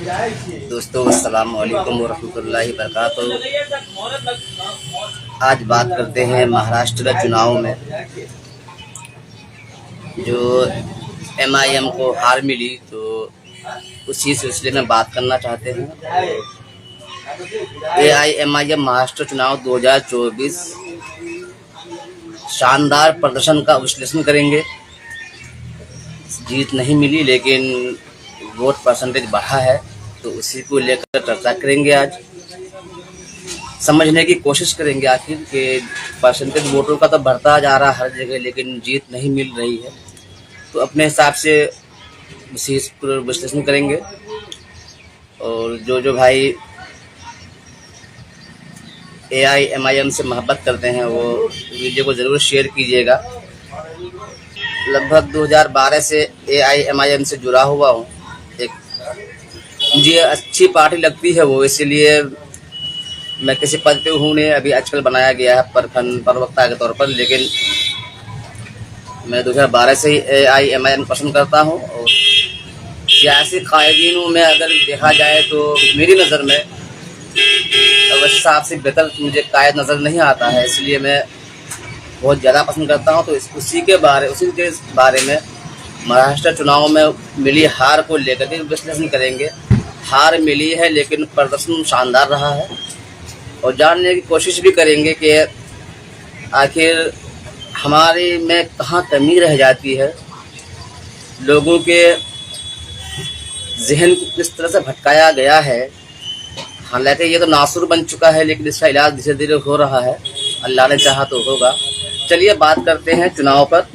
दोस्तों अस्सलाम वालेकुम वरहमतुल्लाहि वबरकातुहू। आज बात करते हैं महाराष्ट्र चुनाव में जो MIM को हार मिली, तो उसी सिलसिले में बात करना चाहते हैं। AIMIM महाराष्ट्र चुनाव 2024 शानदार प्रदर्शन का विश्लेषण करेंगे। जीत नहीं मिली लेकिन वोट परसेंटेज बढ़ा है, तो उसी को लेकर चर्चा करेंगे। आज समझने की कोशिश करेंगे आखिर के परसेंटेज वोटों का तो बढ़ता जा रहा हर जगह, लेकिन जीत नहीं मिल रही है। तो अपने हिसाब से विश्लेषण करेंगे। और जो भाई AIMIM से मोहब्बत करते हैं वो वीडियो को ज़रूर शेयर कीजिएगा। लगभग 2012 से AIMIM से जुड़ा हुआ हूँ। एक मुझे अच्छी पार्टी लगती है वो, इसीलिए मैं किसी पद पे हूँ नहीं। अभी आजकल बनाया गया है प्रवक्ता के तौर पर, लेकिन मैं 2012 से ही AIMIM पसंद करता हूँ। और सियासी कायदीनों में अगर देखा जाए तो मेरी नज़र में अवश्य साहब से बेहतर मुझे कायद नज़र नहीं आता है, इसलिए मैं बहुत ज़्यादा पसंद करता हूँ। तो उसी के बारे में महाराष्ट्र चुनाव में मिली हार को लेकर के विश्लेषण करेंगे। हार मिली है लेकिन प्रदर्शन शानदार रहा है, और जानने की कोशिश भी करेंगे कि आखिर हमारे में कहाँ कमी रह जाती है, लोगों के जहन को किस तरह से भटकाया गया है। हालांकि ये तो नासुर बन चुका है, लेकिन इसका इलाज धीरे धीरे हो रहा है, अल्लाह ने चाहा तो होगा। चलिए बात करते हैं चुनाव पर।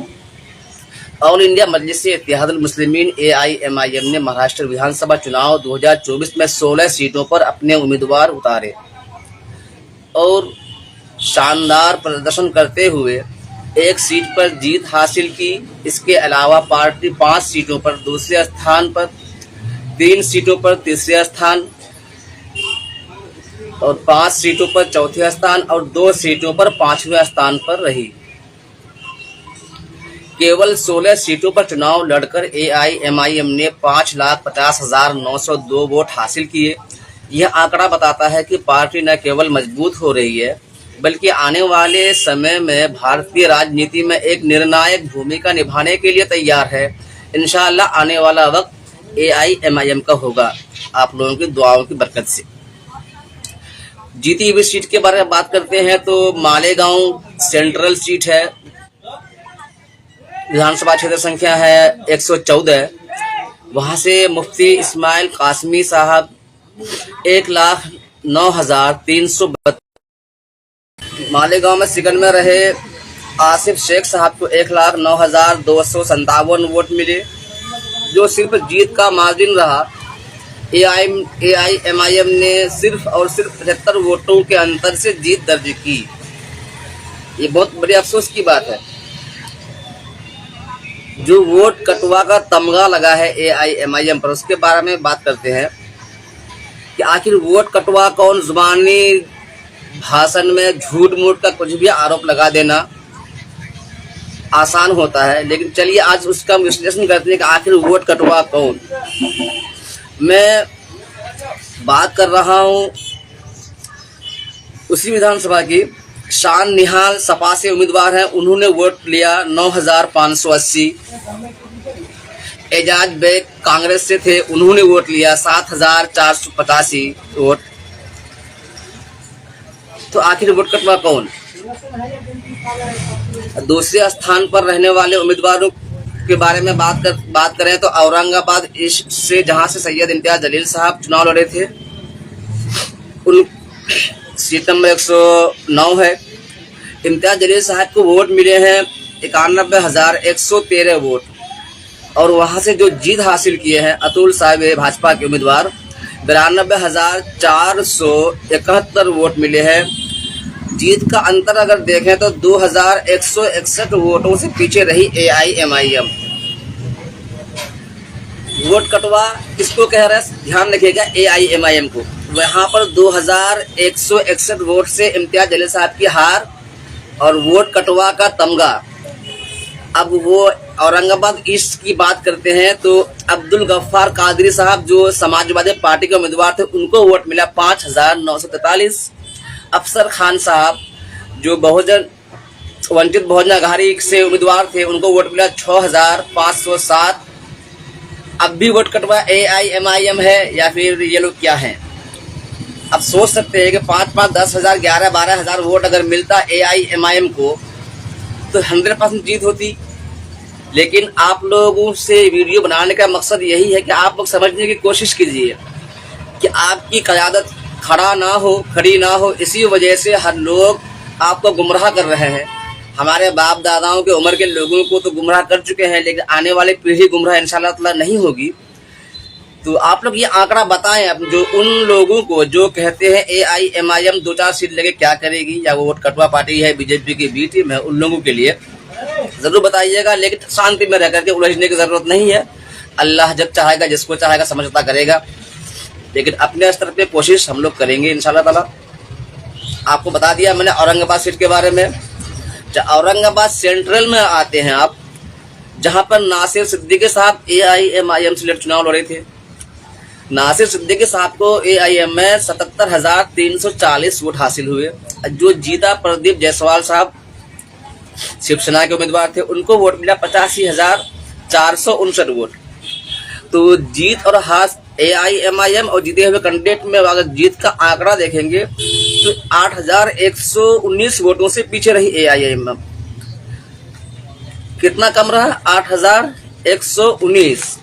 ऑल इंडिया मजलिस-ए-इत्तेहादुल मुस्लिमीन AIMIM ने महाराष्ट्र विधानसभा चुनाव 2024 में 16 सीटों पर अपने उम्मीदवार उतारे और शानदार प्रदर्शन करते हुए एक सीट पर जीत हासिल की। इसके अलावा पार्टी 5 सीटों पर दूसरे स्थान पर, 3 सीटों पर तीसरे स्थान और 5 सीटों पर चौथे स्थान और 2 सीटों पर 5वें स्थान पर रही। केवल 16 सीटों पर चुनाव लड़कर AIMIM ने 5,50,902 वोट हासिल किए। यह आंकड़ा बताता है कि पार्टी न केवल मजबूत हो रही है, बल्कि आने वाले समय में भारतीय राजनीति में एक निर्णायक भूमिका निभाने के लिए तैयार है। इंशाअल्लाह आने वाला वक्त AIMIM का होगा, आप लोगों की दुआओं की बरकत से। जीती हुई सीट के बारे में बात करते हैं तो मालेगांव सेंट्रल सीट है, विधानसभा क्षेत्र संख्या है 114। वहां से मुफ्ती इस्माइल कासमी साहब 1,09,332। मालेगांव में सिकन में रहे आसिफ शेख साहब को 1,09,257 वोट मिले, जो सिर्फ जीत का मार्जिन रहा। AIMIM ने सिर्फ और सिर्फ 75 वोटों के अंतर से जीत दर्ज की। ये बहुत बड़ी अफसोस की बात है। जो वोट कटवा का तमगा लगा है AIMIM पर, उसके बारे में बात करते हैं कि आखिर वोट कटवा कौन। जुबानी भाषण में झूठ मूठ का कुछ भी आरोप लगा देना आसान होता है, लेकिन चलिए आज उसका विश्लेषण करते हैं कि आखिर वोट कटवा कौन। मैं बात कर रहा हूं उसी विधानसभा की। शान निहाल सपा से उम्मीदवार हैं, उन्होंने वोट लिया 9,580। एजाज बेग कांग्रेस से थे, उन्होंने वोट लिया 7,485 वोट। तो आखिर वोट कटवा कौन। दूसरे स्थान पर रहने वाले उम्मीदवारों के बारे में बात करें तो औरंगाबाद ईस्ट से, जहां से सैयद इम्तियाज जलील साहब चुनाव लड़े थे, उन सीट नंबर 109 है। इम्तियाज जलील साहब को वोट मिले हैं 91,113 वोट। और वहां से जो जीत हासिल किए हैं अतुल साहब भाजपा के उम्मीदवार, 92,471 वोट मिले हैं। जीत का अंतर अगर देखें तो 2,161 वोटों से पीछे रही AIMIM। वोट कटवा किसको कह रहा है, ध्यान रखिएगा AIMIM को। वहां पर 2,161 वोट से इम्तियाज जलील साहब की हार और वोट कटवा का तमगा। अब वो औरंगाबाद ईस्ट की बात करते हैं तो अब्दुल गफ्फार कादरी साहब जो समाजवादी पार्टी के उम्मीदवार थे उनको वोट मिला 5,943। अफसर खान साहब जो वंचित बहुजन आघाड़ी से उम्मीदवार थे उनको वोट मिला 6,507। अब भी वोट कटवा AIMIM है या फिर ये लोग क्या हैं? अब सोच सकते हैं कि 5-5, 10,000, 11, 12,000 वोट अगर मिलता AIMIM को तो 100% जीत होती। लेकिन आप लोगों से वीडियो बनाने का मकसद यही है कि आप लोग समझने की कोशिश कीजिए कि आपकी क़यादत खड़ी ना हो। इसी वजह से हर लोग आपको गुमराह कर रहे हैं। हमारे बाप दादाओं के उम्र के लोगों को तो गुमराह कर चुके हैं, लेकिन आने वाली पीढ़ी गुमराह इंशाअल्लाह ताला नहीं होगी। तो आप लोग ये आंकड़ा बताएं अब जो उन लोगों को जो कहते हैं AIMIM 2-4 सीट लेके क्या करेगी, या वो वोट कटवा पार्टी है, बीजेपी की बी टीम है, उन लोगों के लिए जरूर बताइएगा। लेकिन शांति में रह करके उलझने की जरूरत नहीं है। अल्लाह जब चाहेगा जिसको चाहेगा समझौता करेगा, लेकिन अपने स्तर पे कोशिश हम लोग करेंगे इंशाल्लाह ताला। आपको बता दिया मैंने औरंगाबाद सीट के बारे में। औरंगाबाद सेंट्रल में आते हैं आप, जहां पर नासिर सिद्दीकी साहब AIMIM से चुनाव लड़े थे। नासिर सिद्दीकी साहब को AIM में 77,340 वोट हासिल हुए। जो जीता प्रदीप जायसवाल साहब शिवसेना के उम्मीदवार थे उनको वोट मिला 85,459 वोट। तो जीत और हार AIMIM और जीते हुए कैंडिडेट में अगर जीत का आंकड़ा देखेंगे तो 8,119 वोटों से पीछे रही AIMIM। कितना कम रहा? 8,119।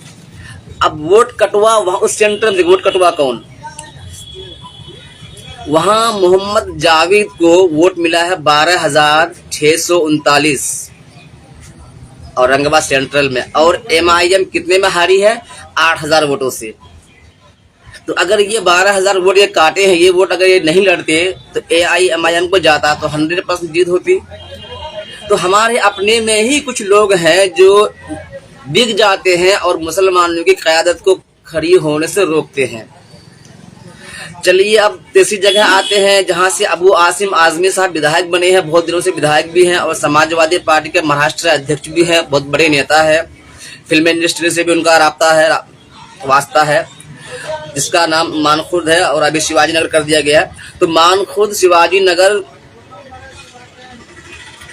अब वोट कटवा वहां उस सेंटर में वोट कटवा कौन? वहां मोहम्मद जावेद को वोट मिला है 12,639 औरंगाबाद सेंट्रल में, और MIM कितने में हारी है? 8,000 वोटों से। तो अगर ये 12,000 वोट ये काटे हैं, ये वोट अगर ये नहीं लड़ते तो AIMIM को जाता तो 100% जीत होती। तो हमारे अपने में ही कुछ लोग हैं जो बिक जाते हैं और मुसलमानों की क़यादत को खड़ी होने से रोकते हैं। चलिए अब तीसरी जगह आते हैं जहां से अबू आसिम आजमी साहब विधायक बने हैं, बहुत दिनों से विधायक भी हैं और समाजवादी पार्टी के महाराष्ट्र अध्यक्ष भी हैं, बहुत बड़े नेता है। फिल्म इंडस्ट्री से भी उनका वास्ता है, जिसका नाम मानखुर्द है और अभी शिवाजी नगर कर दिया गया है। तो मानखुर्द शिवाजी नगर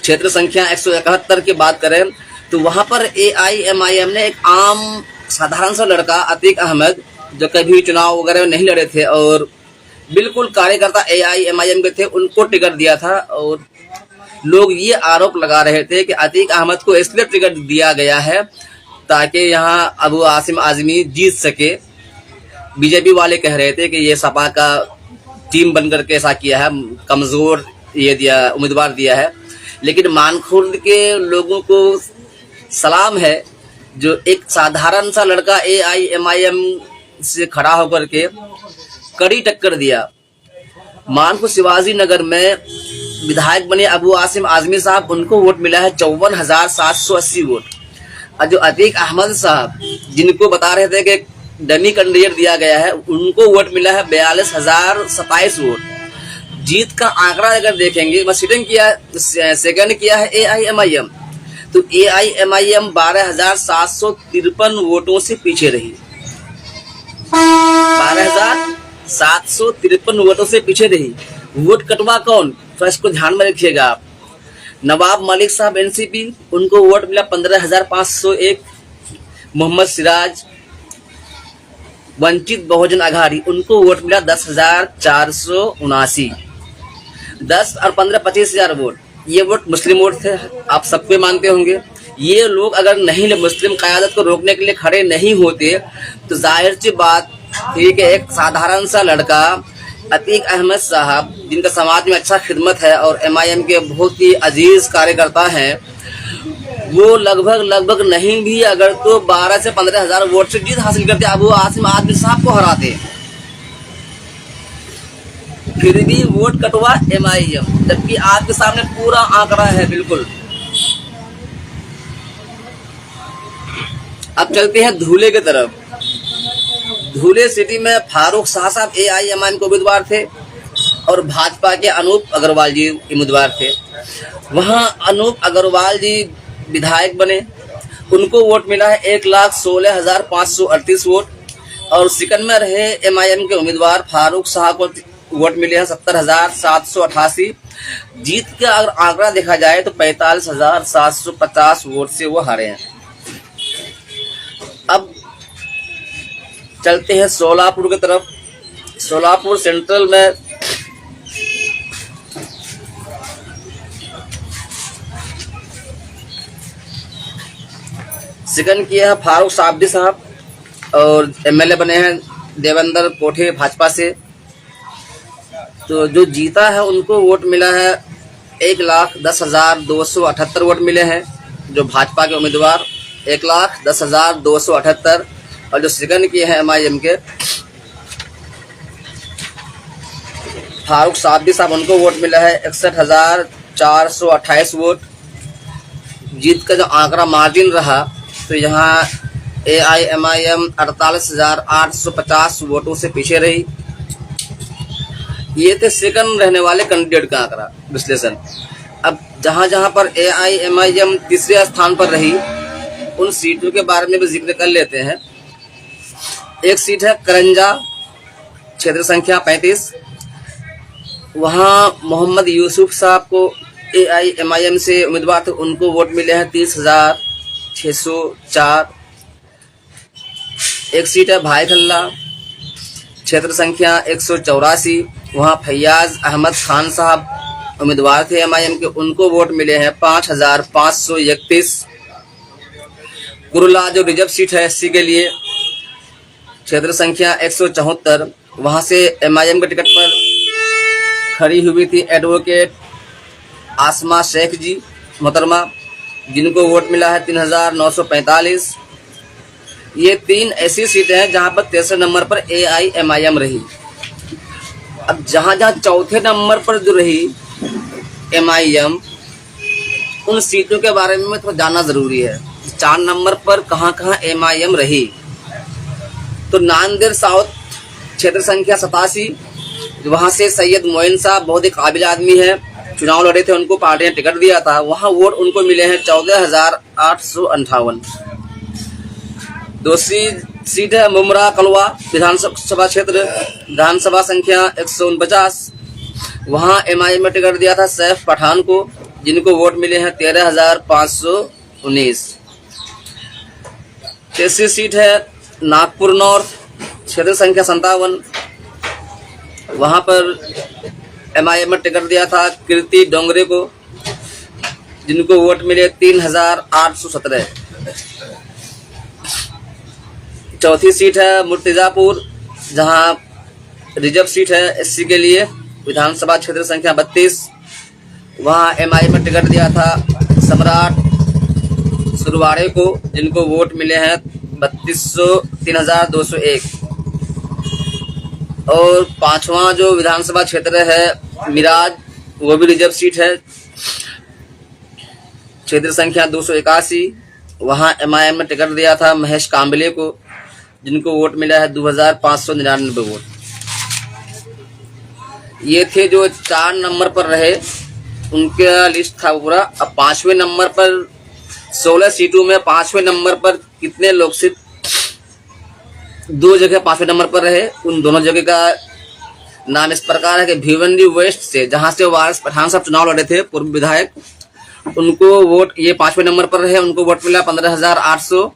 क्षेत्र संख्या 171 की बात करें तो वहां पर AIMIM ने एक आम साधारण सा लड़का अतीक अहमद जो कभी चुनाव वगैरह नहीं लड़े थे और बिल्कुल कार्यकर्ता AIMIM के थे, उनको टिकट दिया था। और लोग ये आरोप लगा रहे थे कि अतीक अहमद को इसलिए टिकट दिया गया है ताकि यहाँ अबू आसिम आजमी जीत सके। बीजेपी वाले कह रहे थे कि ये सपा का टीम बनकर के ऐसा किया है, कमजोर ये दिया उम्मीदवार दिया है। लेकिन मानखुर्द के लोगों को सलाम है जो एक साधारण सा लड़का AIMIM से खड़ा होकर के कड़ी टक्कर दिया। मानखुर्द शिवाजी नगर में विधायक बने अबू आसिम आजमी साहब, उनको वोट मिला है 54,780 वोट। और जो अतीक अहमद साहब जिनको बता रहे थे कि डमी कैंडिडेट दिया गया है, उनको वोट मिला है 42,027 वोट। जीत का आंकड़ा अगर देखेंगे, सेकंड किया है AIMIM, तो AIMIM 12,753 वोटों से पीछे रही। 12,753 वोटों से पीछे रही। वोट कटवा कौन? तो इसको ध्यान में रखिएगा आप। नवाब मलिक साहब NCP, उनको वोट मिला 15,501। मोहम्मद सिराज वंचित बहुजन आघाड़ी, उनको वोट मिला 10,479। 10 और 15 25,000 वोट। ये वोट मुस्लिम वोट थे, आप सबको मानते होंगे। ये लोग अगर नहीं मुस्लिम क़यादत को रोकने के लिए खड़े नहीं होते तो जाहिर सी बात थी कि एक साधारण सा लड़का अतीक अहमद साहब, जिनका समाज में अच्छा खिदमत है और MIM के बहुत ही अजीज कार्यकर्ता हैं, वो लगभग नहीं भी अगर तो 12 से 15,000 वोट से जीत हासिल करते, अबू आसिम आजमी साहब को हराते। फिर भी वोट कटवा MIM, जबकि आपके सामने पूरा आंकड़ा है बिल्कुल। अब चलते हैं धूले की तरफ। धूले सिटी में फारूक शाह साहब AIMIM के उम्मीदवार थे और भाजपा के अनूप अग्रवाल जी उम्मीदवार थे। वहां अनूप अग्रवाल जी विधायक बने उनको वोट मिला है 1,16,538 वोट। और सेकंड में रहे MIM के उम्मीदवार फारूक शाह को वोट मिले हैं 70,788। जीत का अगर आंकड़ा देखा जाए तो 45,750 वोट से वो हारे हैं। अब चलते हैं सोलापुर की तरफ। सोलापुर सेंट्रल में सेकंड किया है फारूक साबदी साहब और MLA बने हैं देवेंद्र कोठे भाजपा से। तो जो जीता है उनको वोट मिला है 1,10,278 वोट मिले हैं जो भाजपा के उम्मीदवार 1,10,278। और जो सेकंड किए हैं MIM के फारूक साबदी साहब उनको वोट मिला है 61,428 वोट। जीत का जो आंकड़ा मार्जिन रहा तो यहाँ AIMIM 48,850 वोटों से पीछे रही। ये थे सेकंड रहने वाले कैंडिडेट का आंकड़ा विश्लेषण। अब जहां जहां पर AIMIM तीसरे स्थान पर रही उन सीटों के बारे में भी जिक्र कर लेते हैं। एक सीट है करंजा, क्षेत्र संख्या 35। वहां मोहम्मद यूसुफ साहब को AIMIM से उम्मीदवार थे, उनको वोट मिले हैं 30,604। एक सीट है भाई खल्ला, क्षेत्र संख्या 184। वहां फैयाज अहमद खान साहब उम्मीदवार थे MIM के, उनको वोट मिले हैं 5,531। कुरुला जो रिजर्व सीट है SC के लिए, क्षेत्र संख्या 174। वहां से MIM के टिकट पर खड़ी हुई थी एडवोकेट आसमा शेख जी मोहतरमा, जिनको वोट मिला है 3,945। ये 3 ऐसी सीटें हैं जहां पर तीसरे नंबर पर AIMIM रही। अब जहां जहां चौथे नंबर पर जो रही MIM, उन सीटों के बारे में थोड़ा जानना जरूरी है। 4 नंबर पर कहां कहां MIM रही तो नांदेड़ साउथ, क्षेत्र संख्या 87। वहां से सैयद मोइन साहब बहुत ही काबिल आदमी है, चुनाव लड़े थे, उनको पार्टी ने टिकट दिया था। वहां वोट उनको मिले हैं 14,858। दूसरी सीट है मुमरा कलवा विधानसभा क्षेत्र, विधानसभा संख्या 149। वहां MIM में टिकट दिया था सैफ पठान को, जिनको वोट मिले हैं 13,519। तीसरी सीट है नागपुर नॉर्थ, क्षेत्र संख्या 57। वहां पर MIM में टिकट दिया था कीर्ति डोंगरे को, जिनको वोट मिले 3,817। चौथी सीट है मुर्तिजापुर, जहां रिजर्व सीट है SC के लिए, विधानसभा क्षेत्र संख्या 32। वहां MIM में टिकट दिया था सम्राट सुरवाड़े को, जिनको वोट मिले हैं 3,201। और पांचवा जो विधानसभा क्षेत्र है मिराज, वो भी रिजर्व सीट है, क्षेत्र संख्या 281। वहां MIM में टिकट दिया था महेश कांबले को, जिनको वोट मिला है 2,599 वोट। ये थे जो 4 नंबर पर रहे, उनका लिस्ट था पूरा। अब 5वें नंबर पर 16 सीटों में 5वें नंबर पर कितने लोग सिर्फ 2 जगह 5वें नंबर पर रहे। उन दोनों जगह का नाम इस प्रकार है कि भिवंडी वेस्ट से, जहां से वारिस पठान साहब चुनाव लड़े थे, पूर्व विधायक, उनको वोट ये 5वें नंबर पर रहे, उनको वोट मिला 15,800।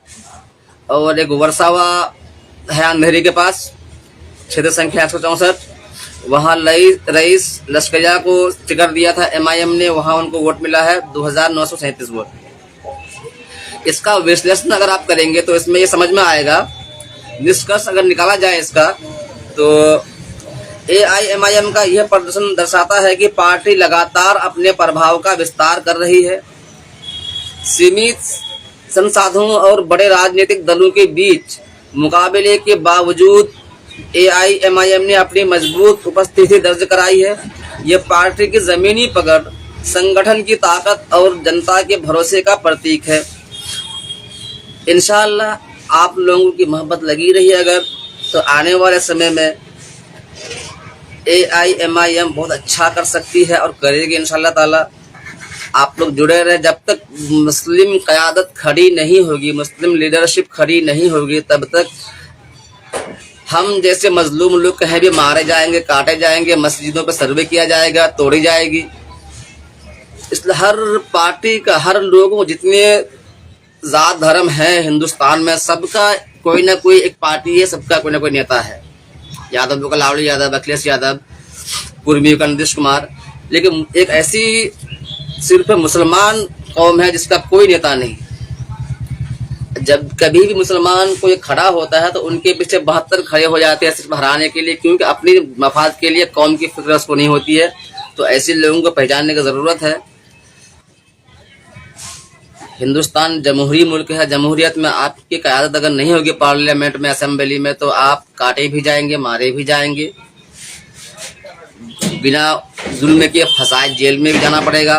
और एक वर्सावा है अंधेरी के पास, क्षेत्र संख्या 164। वहां रईस लश्करिया को टिकट दिया था MIM ने, वहां उनको वोट मिला है 2,937 वोट। इसका विश्लेषण अगर आप करेंगे तो इसमें ये समझ में आएगा, निष्कर्ष अगर निकाला जाए इसका, तो AIMIM का यह प्रदर्शन दर्शाता है कि पार्टी लगातार अपने प्रभाव का विस्तार कर रही है। सीमित संसाधनों और बड़े राजनीतिक दलों के बीच मुकाबले के बावजूद AIMIM ने अपनी मजबूत उपस्थिति दर्ज कराई है। यह पार्टी की जमीनी पकड़, संगठन की ताकत और जनता के भरोसे का प्रतीक है। इंशाअल्लाह आप लोगों की मोहब्बत लगी रही अगर, तो आने वाले समय में AIMIM बहुत अच्छा कर सकती है और करेगी इंशाअल्लाह ताला। आप लोग जुड़े रहे। जब तक मुस्लिम क़यादत खड़ी नहीं होगी, मुस्लिम लीडरशिप खड़ी नहीं होगी, तब तक हम जैसे मजलूम लोग कहीं भी मारे जाएंगे, काटे जाएंगे, मस्जिदों पर सर्वे किया जाएगा, तोड़ी जाएगी। इसलिए हर पार्टी का, हर लोगों को, जितने जात धर्म है हिंदुस्तान में, सबका कोई ना कोई एक पार्टी है, सबका कोई ना कोई नेता है। यादव का लावली यादव, अखिलेश यादव, कुर्मी का नीतीश कुमार। लेकिन एक ऐसी सिर्फ मुसलमान कौम है जिसका कोई नेता नहीं। जब कभी भी मुसलमान कोई खड़ा होता है तो उनके पीछे 72 खड़े हो जाते हैं सिर्फ हराने के लिए, क्योंकि अपनी मफाद के लिए, कौम की फिक्र उसको नहीं होती है। तो ऐसे लोगों को पहचानने की ज़रूरत है। हिंदुस्तान जमहूरी मुल्क है। जमहूरियत में आपकी क़यादत अगर नहीं होगी पार्लियामेंट में, असेंबली में, तो आप काटे भी जाएंगे, मारे भी जाएंगे, बिना जुल्म के फंसाए जेल में भी जाना पड़ेगा।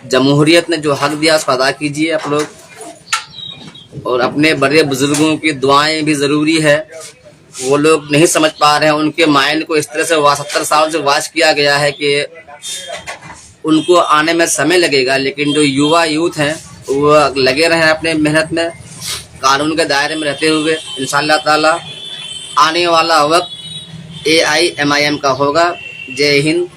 जमहूरियत ने जो हक दिया उसको अदा कीजिए आप लोग। और अपने बड़े बुजुर्गों की दुआएं भी ज़रूरी है। वो लोग नहीं समझ पा रहे हैं, उनके माइंड को इस तरह से 70 साल से वाश किया गया है कि उनको आने में समय लगेगा। लेकिन जो युवा यूथ हैं वो लगे रहे अपने मेहनत में, कानून के दायरे में रहते हुए। इंशाअल्लाह ताला आने वाला वक्त AIMIM का होगा। जय हिंद,